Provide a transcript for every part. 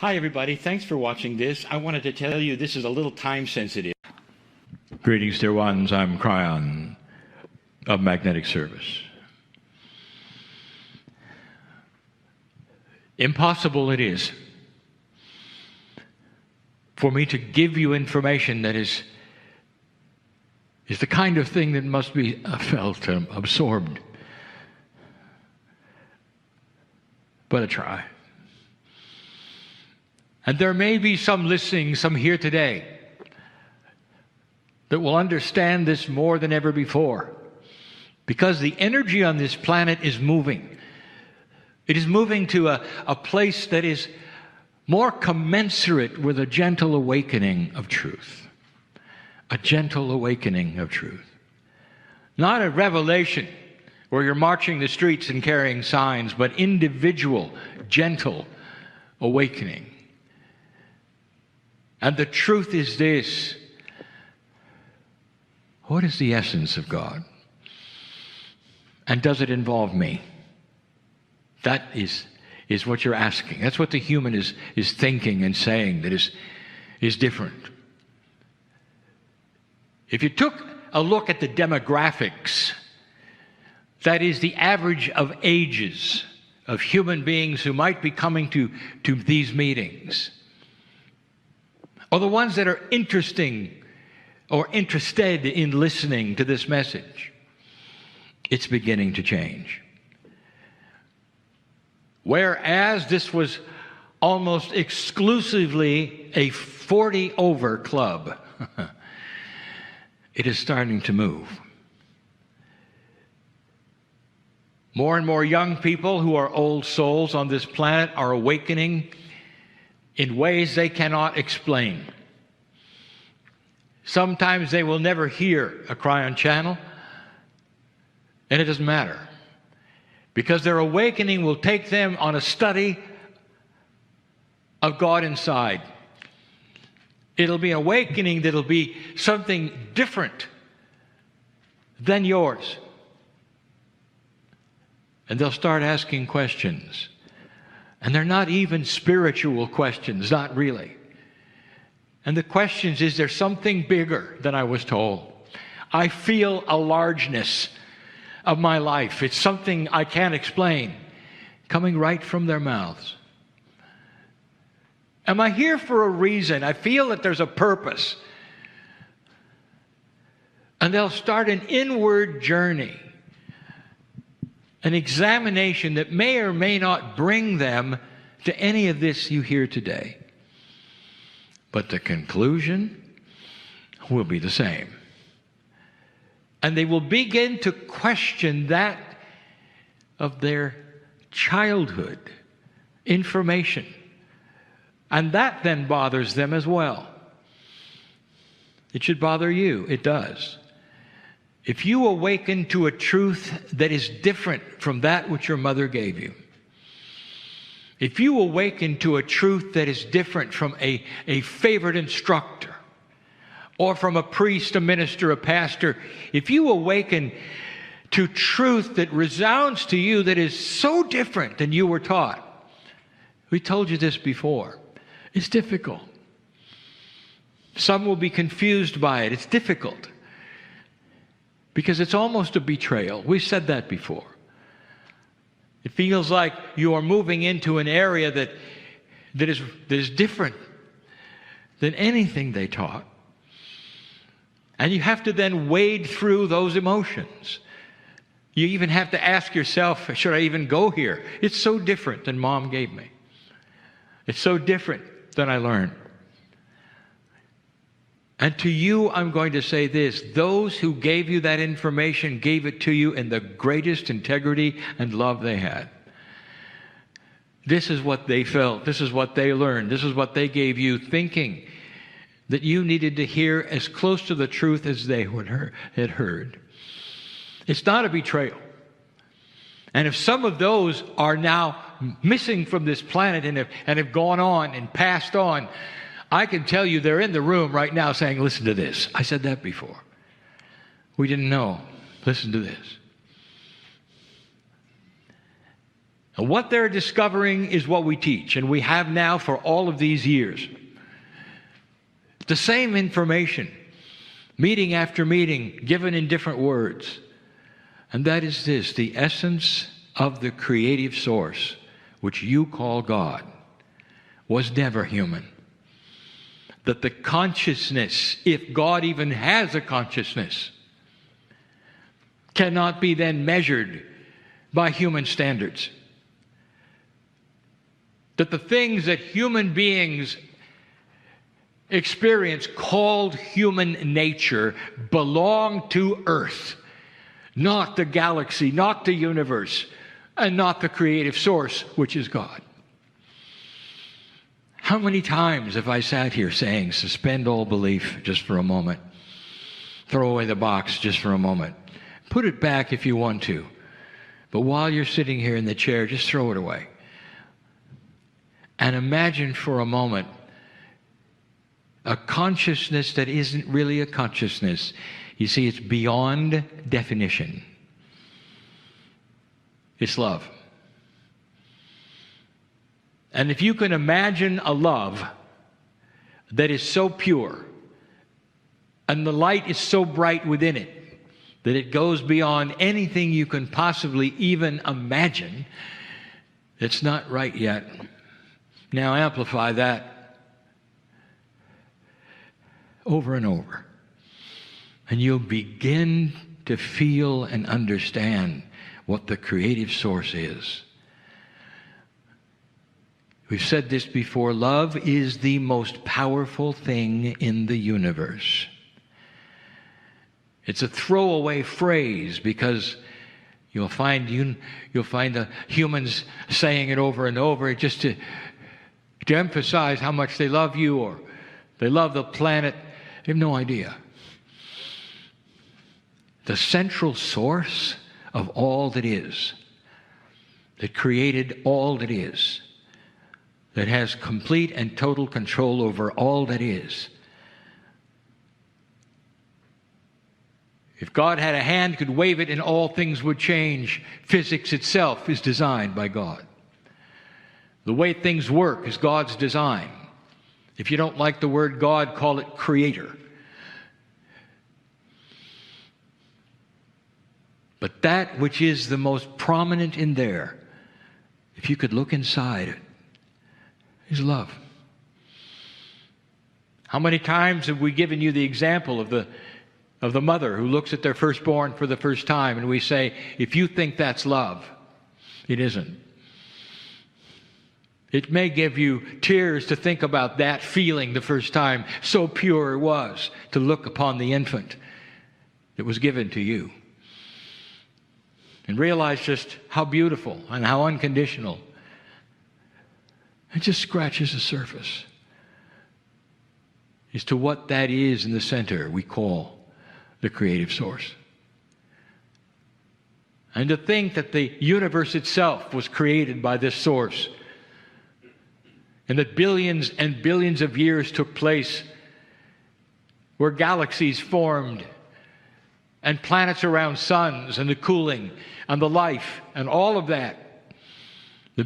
Hi, everybody. Thanks for watching this. I wanted to tell you this is a little time sensitive. Greetings, dear ones. I'm Kryon of Magnetic Service. Impossible it is for me to give you information that is the kind of thing that must be felt, absorbed. But I try. And there may be some listening, some here today, that will understand this more than ever before. Because the energy on this planet is moving. It is moving to a place that is more commensurate with a gentle awakening of truth. A gentle awakening of truth. Not a revelation where you're marching the streets and carrying signs, but individual, gentle awakening. And the truth is this: what is the essence of God? And does it involve me? That is what you're asking. That's what the human is thinking and saying that is different. If you took a look at the demographics, that is the average of ages of human beings who might be coming to these meetings, or the ones that are interested in listening to this message, it's beginning to change. Whereas this was almost exclusively a 40-over club, it is starting to move. More and more young people who are old souls on this planet are awakening in ways they cannot explain. Sometimes they will never hear a Kryon channel, and it doesn't matter, because their awakening will take them on a study of God inside. It'll be an awakening that'll be something different than yours. And they'll start asking questions. And they're not even spiritual questions, not really. And the questions is there something bigger than I was told? I feel a largeness of my life. It's something I can't explain, coming right from their mouths. Am I here for a reason? I feel that there's a purpose. And they'll start an inward journey, an examination that may or may not bring them to any of this you hear today. But the conclusion will be the same. And they will begin to question that of their childhood information. And that then bothers them as well. It should bother you. It does. If you awaken to a truth that is different from that which your mother gave you, if you awaken to a truth that is different from a favorite instructor, or from a priest, a minister, a pastor, if you awaken to truth that resounds to you that is so different than you were taught, we told you this before, it's difficult. Some will be confused by it. It's difficult. Because it's almost a betrayal. We've said that before. It feels like you are moving into an area that is different than anything they taught. And you have to then wade through those emotions. You even have to ask yourself, should I even go here? It's so different than Mom gave me. It's so different than I learned. And to you, I'm going to say this: those who gave you that information gave it to you in the greatest integrity and love they had. This is what they felt. This is what they learned. This is what they gave you, thinking that you needed to hear as close to the truth as they had heard. It's not a betrayal. And if some of those are now missing from this planet and have gone on and passed on, I can tell you they're in the room right now saying, listen to this. I said that before. We didn't know. Listen to this. And what they're discovering is what we teach, and we have now for all of these years. The same information, meeting after meeting, given in different words. And that is this: the essence of the creative source, which you call God, was never human. That the consciousness, if God even has a consciousness, cannot be then measured by human standards. That the things that human beings experience, called human nature, belong to Earth, not the galaxy, not the universe, and not the creative source, which is God. How many times have I sat here saying, suspend all belief just for a moment, throw away the box just for a moment, put it back if you want to, but while you're sitting here in the chair, just throw it away. And imagine for a moment a consciousness that isn't really a consciousness. You see, it's beyond definition. It's love. And if you can imagine a love that is so pure, and the light is so bright within it, that it goes beyond anything you can possibly even imagine, it's not right yet. Now amplify that over and over, and you'll begin to feel and understand what the creative source is. We've said this before: love is the most powerful thing in the universe. It's a throwaway phrase because you'll find the humans saying it over and over just to emphasize how much they love you or they love the planet. They have no idea. The central source of all that is, that created all that is, that has complete and total control over all that is. If God had a hand, could wave it, and all things would change. Physics itself is designed by God. The way things work is God's design. If you don't like the word God, call it creator. But that which is the most prominent in there, if you could look inside it, is love. How many times have we given you the example of the mother who looks at their firstborn for the first time, and we say, if you think that's love, it isn't. It may give you tears to think about that feeling the first time, so pure it was to look upon the infant that was given to you, and realize just how beautiful and how unconditional. It just scratches the surface as to what that is in the center we call the creative source. And to think that the universe itself was created by this source, and that billions and billions of years took place where galaxies formed and planets around suns, and the cooling and the life and all of that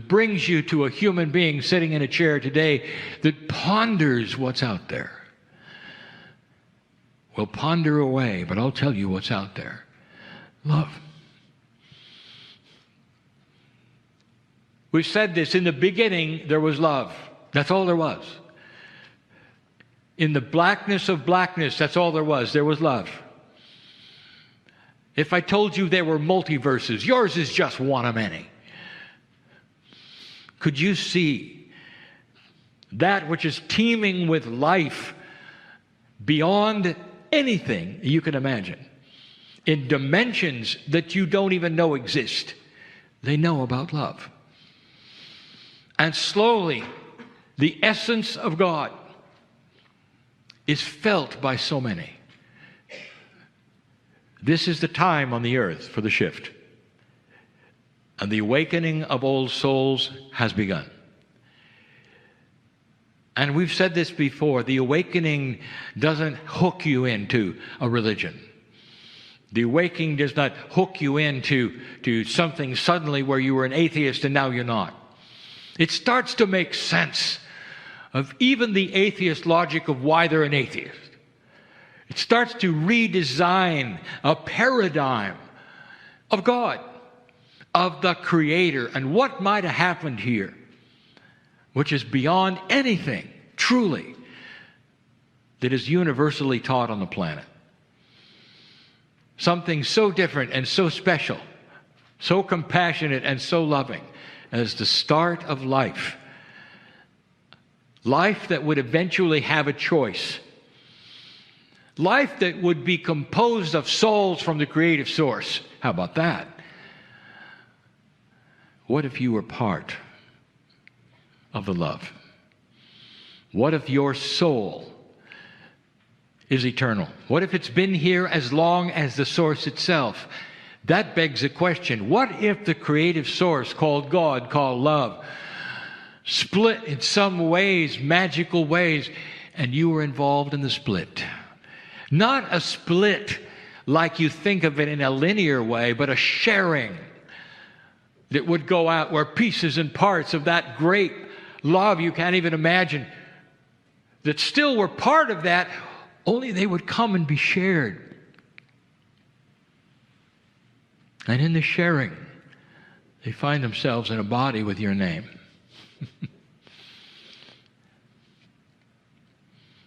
brings you to a human being sitting in a chair today that ponders what's out there. We'll ponder away, but I'll tell you what's out there. Love. We've said this: in the beginning there was love. That's all there was. In the blackness of blackness, that's all there was. There was love. If I told you there were multiverses, yours is just one of many. Could you see that which is teeming with life beyond anything you can imagine, in dimensions that you don't even know exist? They know about love. And slowly, the essence of God is felt by so many. This is the time on the earth for the shift. And the awakening of old souls has begun. And we've said this before: the awakening doesn't hook you into a religion. The awakening does not hook you into something suddenly where you were an atheist and now you're not. It starts to make sense of even the atheist logic of why they're an atheist. It starts to redesign a paradigm of God, of the Creator, and what might have happened here, which is beyond anything, truly, that is universally taught on the planet. Something so different and so special, so compassionate and so loving as the start of life. Life that would eventually have a choice. Life that would be composed of souls from the creative source. How about that? What if you were part of the love? What if your soul is eternal? What if it's been here as long as the source itself? That begs a question. What if the creative source called God, called love, split in some ways, magical ways, and you were involved in the split? Not a split like you think of it in a linear way, but a sharing that would go out where pieces and parts of that great love you can't even imagine that still were part of that, only they would come and be shared. And in the sharing, they find themselves in a body with your name.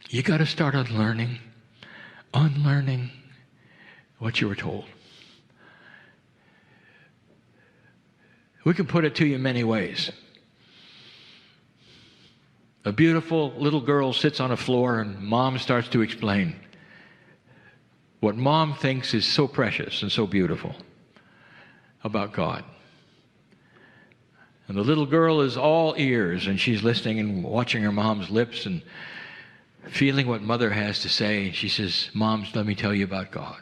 You got to start unlearning what you were told. We can put it to you in many ways. A beautiful little girl sits on a floor and mom starts to explain what mom thinks is so precious and so beautiful about God. And the little girl is all ears, and she's listening and watching her mom's lips and feeling what mother has to say. And she says, "Moms, let me tell you about God."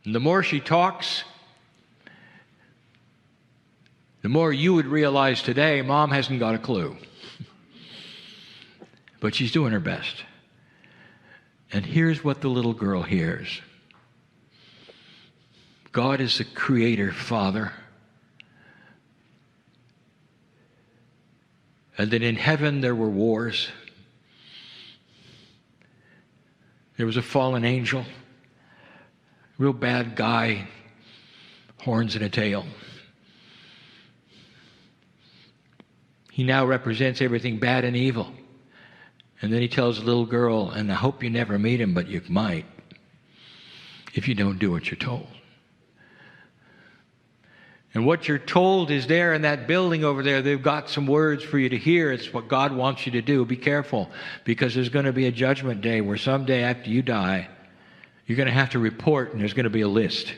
And the more she talks, the more you would realize today, mom hasn't got a clue. But she's doing her best. And here's what the little girl hears. God is the creator Father. And that in heaven there were wars. There was a fallen angel, real bad guy, horns and a tail. He now represents everything bad and evil. And then he tells the little girl, and I hope you never meet him, but you might, if you don't do what you're told. And what you're told is there in that building over there. They've got some words for you to hear. It's what God wants you to do. Be careful, because there's going to be a judgment day where someday after you die, you're going to have to report, and there's going to be a list.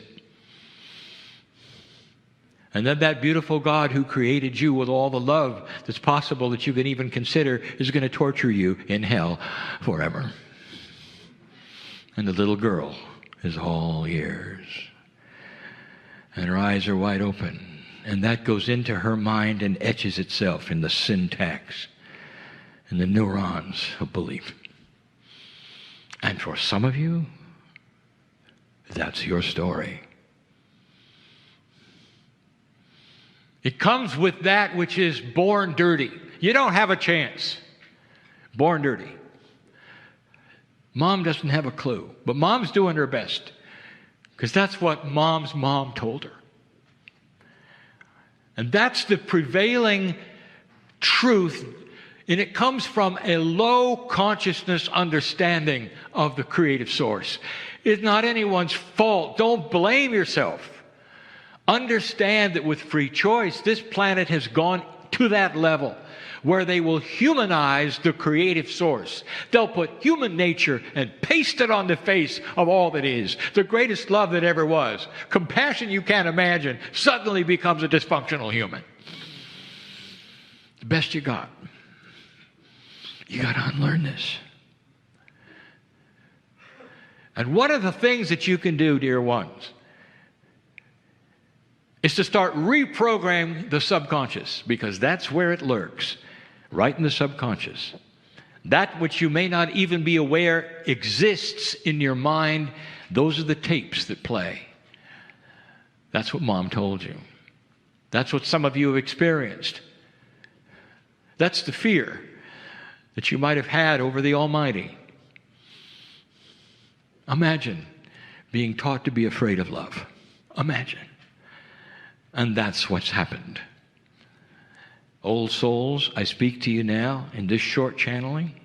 And then that beautiful God who created you with all the love that's possible that you can even consider is going to torture you in hell forever. And the little girl is all ears. And her eyes are wide open. And that goes into her mind and etches itself in the syntax and the neurons of belief. And for some of you, that's your story. It comes with that which is born dirty. You don't have a chance. Born dirty. Mom doesn't have a clue, but mom's doing her best, because that's what mom's mom told her. And that's the prevailing truth, and it comes from a low consciousness understanding of the creative source. It's not anyone's fault. Don't blame yourself. Understand that with free choice, this planet has gone to that level where they will humanize the creative source. They'll put human nature and paste it on the face of all that is. The greatest love that ever was, compassion you can't imagine, suddenly becomes a dysfunctional human. The best you got. You got to unlearn this. And one of the things that you can do, dear ones, is to start reprogramming the subconscious, because that's where it lurks, right in the subconscious. That which you may not even be aware exists in your mind, those are the tapes that play. That's what Mom told you. That's what some of you have experienced. That's the fear that you might have had over the Almighty. Imagine being taught to be afraid of love. Imagine. And that's what's happened. Old souls, I speak to you now in this short channeling.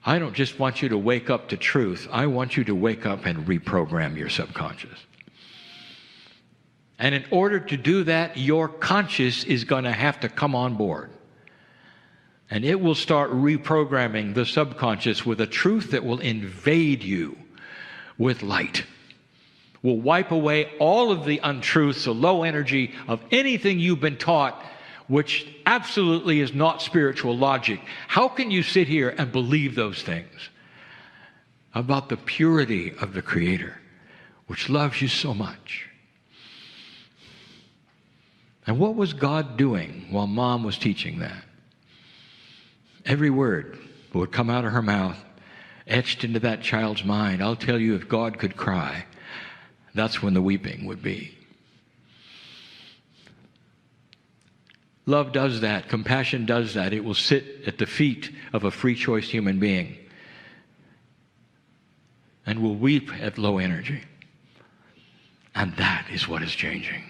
I don't just want you to wake up to truth. I want you to wake up and reprogram your subconscious. And in order to do that, your conscious is going to have to come on board. And it will start reprogramming the subconscious with a truth that will invade you with light. Will wipe away all of the untruths, the low energy of anything you've been taught, which absolutely is not spiritual logic. How can you sit here and believe those things about the purity of the Creator, which loves you so much? And what was God doing while Mom was teaching that? Every word would come out of her mouth, etched into that child's mind. I'll tell you, if God could cry, that's when the weeping would be. Love does that. Compassion does that. It will sit at the feet of a free choice human being and will weep at low energy. And that is what is changing.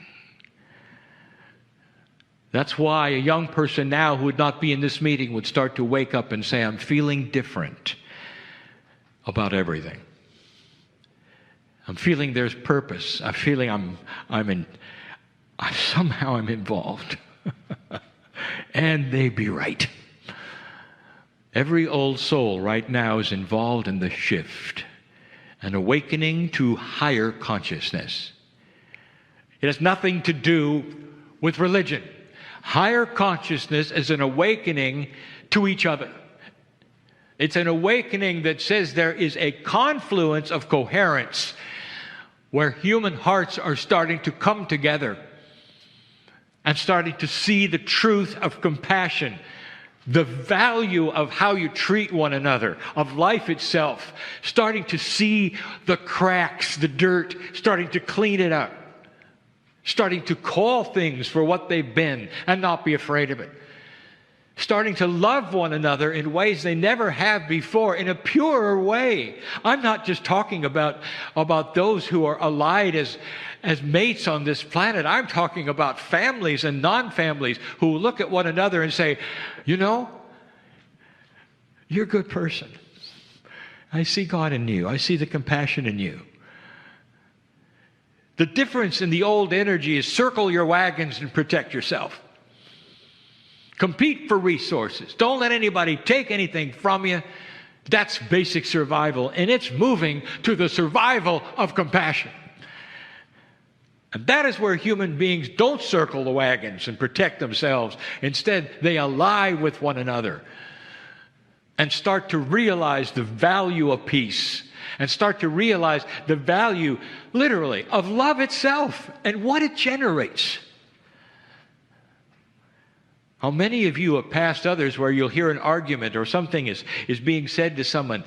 That's why a young person now who would not be in this meeting would start to wake up and say, I'm feeling different about everything. I'm feeling there's purpose. I'm feeling somehow I'm involved. And they be right. Every old soul right now is involved in the shift, an awakening to higher consciousness. It has nothing to do with religion. Higher consciousness is an awakening to each other. It's an awakening that says there is a confluence of coherence where human hearts are starting to come together and starting to see the truth of compassion, the value of how you treat one another, of life itself, starting to see the cracks, the dirt, starting to clean it up, starting to call things for what they've been and not be afraid of it, starting to love one another in ways they never have before, in a purer way. I'm not just talking about those who are allied as mates on this planet. I'm talking about families and non-families who look at one another and say, you know, you're a good person. I see God in you. I see the compassion in you. The difference in the old energy is circle your wagons and protect yourself. Compete for resources. Don't let anybody take anything from you. That's basic survival, and it's moving to the survival of compassion. And that is where human beings don't circle the wagons and protect themselves. Instead, they ally with one another and start to realize the value of peace and start to realize the value, literally, of love itself and what it generates. How many of you have passed others where you'll hear an argument or something is being said to someone,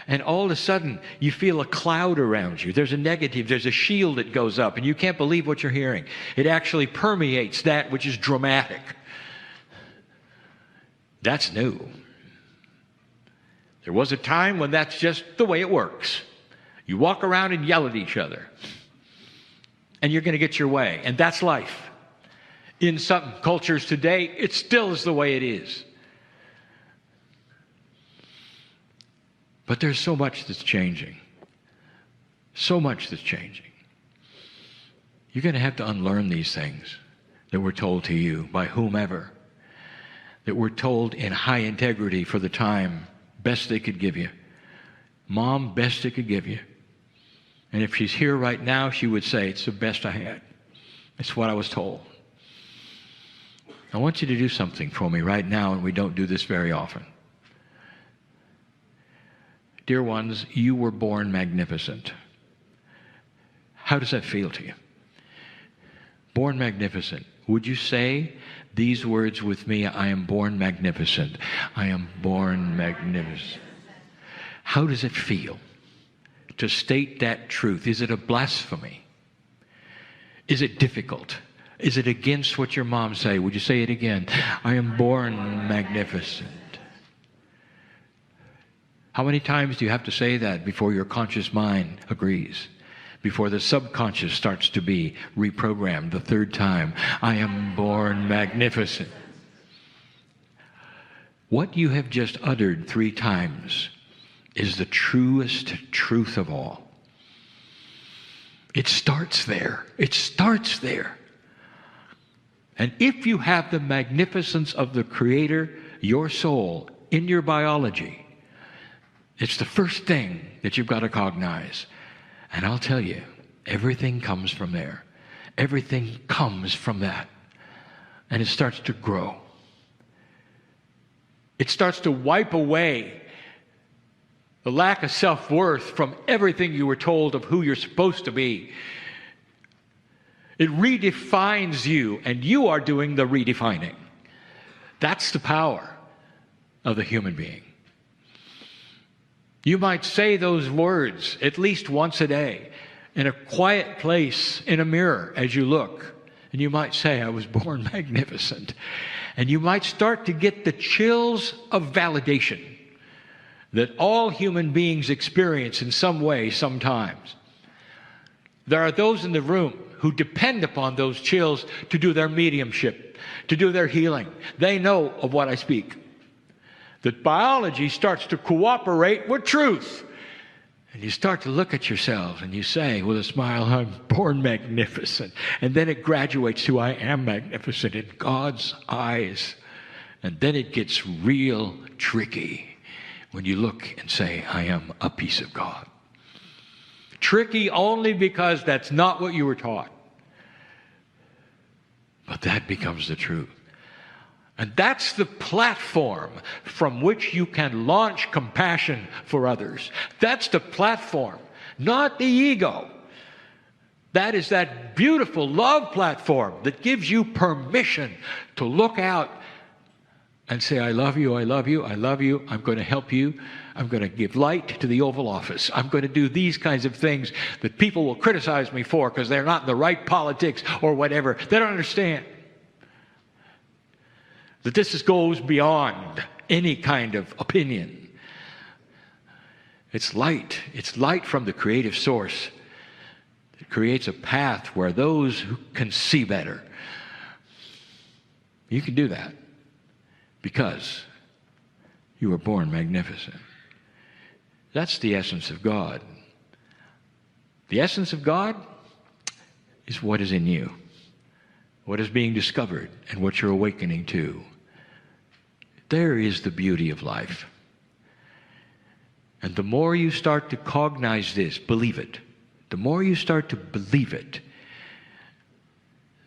and all of a sudden you feel a cloud around you. There's a negative, there's a shield that goes up, and you can't believe what you're hearing. It actually permeates that which is dramatic. That's new. There was a time when that's just the way it works. You walk around and yell at each other, and you're going to get your way, and that's life. In some cultures today, it still is the way it is. But there's so much that's changing. So much that's changing. You're going to have to unlearn these things that were told to you by whomever, that were told in high integrity for the time, best they could give you. Mom, best they could give you. And if she's here right now, she would say, it's the best I had. It's what I was told. I want you to do something for me right now, and we don't do this very often. Dear ones, you were born magnificent. How does that feel to you? Born magnificent. Would you say these words with me? I am born magnificent. I am born magnificent. How does it feel to state that truth? Is it a blasphemy? Is it difficult? Is it against what your mom say? Would you say it again? I am born magnificent. How many times do you have to say that before your conscious mind agrees? Before the subconscious starts to be reprogrammed the third time? I am born magnificent. What you have just uttered 3 times is the truest truth of all. It starts there. It starts there. And if you have the magnificence of the Creator, your soul, in your biology, it's the first thing that you've got to cognize. And I'll tell you, everything comes from there. Everything comes from that. And it starts to grow. It starts to wipe away the lack of self-worth from everything you were told of who you're supposed to be. It redefines you, and you are doing the redefining. That's the power of the human being. You might say those words at least once a day in a quiet place in a mirror as you look. And you might say, I was born magnificent. And you might start to get the chills of validation that all human beings experience in some way sometimes. There are those in the room who depend upon those chills to do their mediumship, to do their healing. They know of what I speak. That biology starts to cooperate with truth. And you start to look at yourselves and you say with a smile, I'm born magnificent. And then it graduates to I am magnificent in God's eyes. And then it gets real tricky when you look and say, I am a piece of God. Tricky only because that's not what you were taught. But that becomes the truth. And that's the platform from which you can launch compassion for others. That's the platform, not the ego. That is that beautiful love platform that gives you permission to look out and say, I love you, I love you, I love you, I'm going to help you, I'm going to give light to the Oval Office, I'm going to do these kinds of things that people will criticize me for because they're not in the right politics or whatever. They don't understand that this goes beyond any kind of opinion. It's light. It's light from the creative source. It creates a path where those who can see better, you can do that because you were born magnificent. That's the essence of God. The essence of God is what is in you, what is being discovered, and what you're awakening to. There is the beauty of life. And the more you start to cognize this, believe it, the more you start to believe it,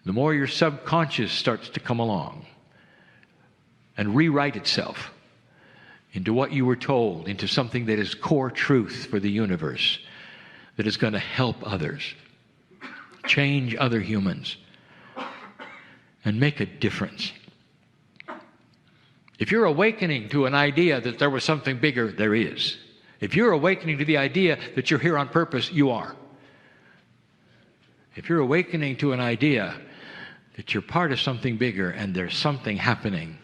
the more your subconscious starts to come along and rewrite itself into what you were told, into something that is core truth for the universe, that is going to help others, change other humans, and make a difference. If you're awakening to an idea that there was something bigger, there is. If you're awakening to the idea that you're here on purpose, you are. If you're awakening to an idea that you're part of something bigger and there's something happening,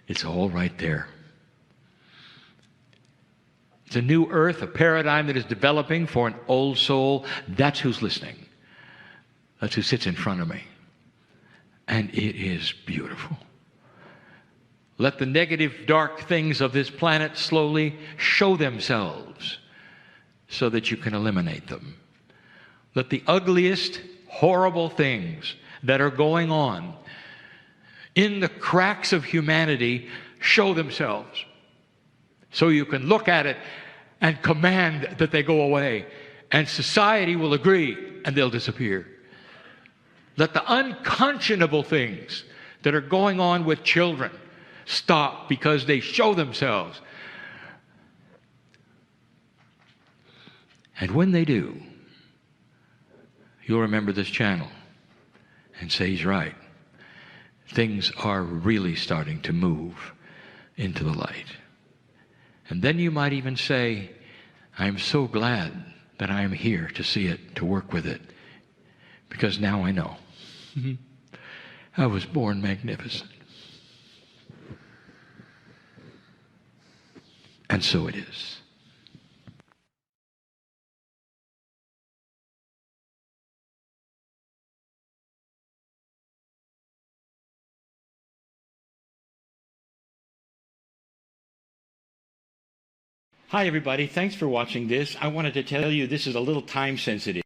it's all right there. It's a new earth, a paradigm that is developing for an old soul. That's who's listening. That's who sits in front of me. And it is beautiful. Let the negative, dark things of this planet slowly show themselves so that you can eliminate them. Let the ugliest, horrible things that are going on in the cracks of humanity show themselves so you can look at it and command that they go away. And society will agree and they'll disappear. Let the unconscionable things that are going on with children stop because they show themselves. And when they do, you'll remember this channel and say he's right. Things are really starting to move into the light. And then you might even say, I'm so glad that I am here to see it, to work with it, because now I know. I was born magnificent. And so it is. Hi, everybody. Thanks for watching this. I wanted to tell you this is a little time sensitive.